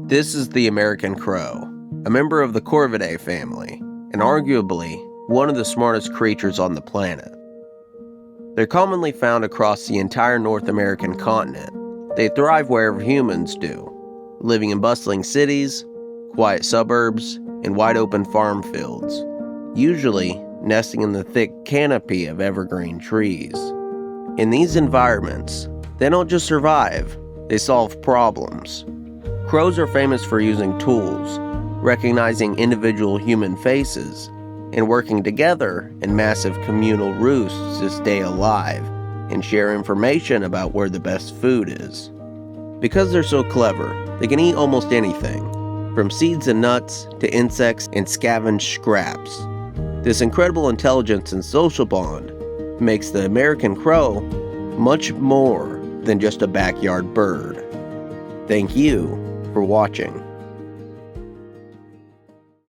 This is the American crow, a member of the Corvidae family, and arguably one of the smartest creatures on the planet. They're commonly found across the entire North American continent. They thrive wherever humans do, living in bustling cities, quiet suburbs, and wide-open farm fields, usually nesting in the thick canopy of evergreen trees. In these environments, they don't just survive, they solve problems. Crows are famous for using tools, recognizing individual human faces, and working together in massive communal roosts to stay alive and share information about where the best food is. Because they're so clever, they can eat almost anything, from seeds and nuts to insects and scavenged scraps. This incredible intelligence and social bond makes the American crow much more than just a backyard bird. Thank you for watching.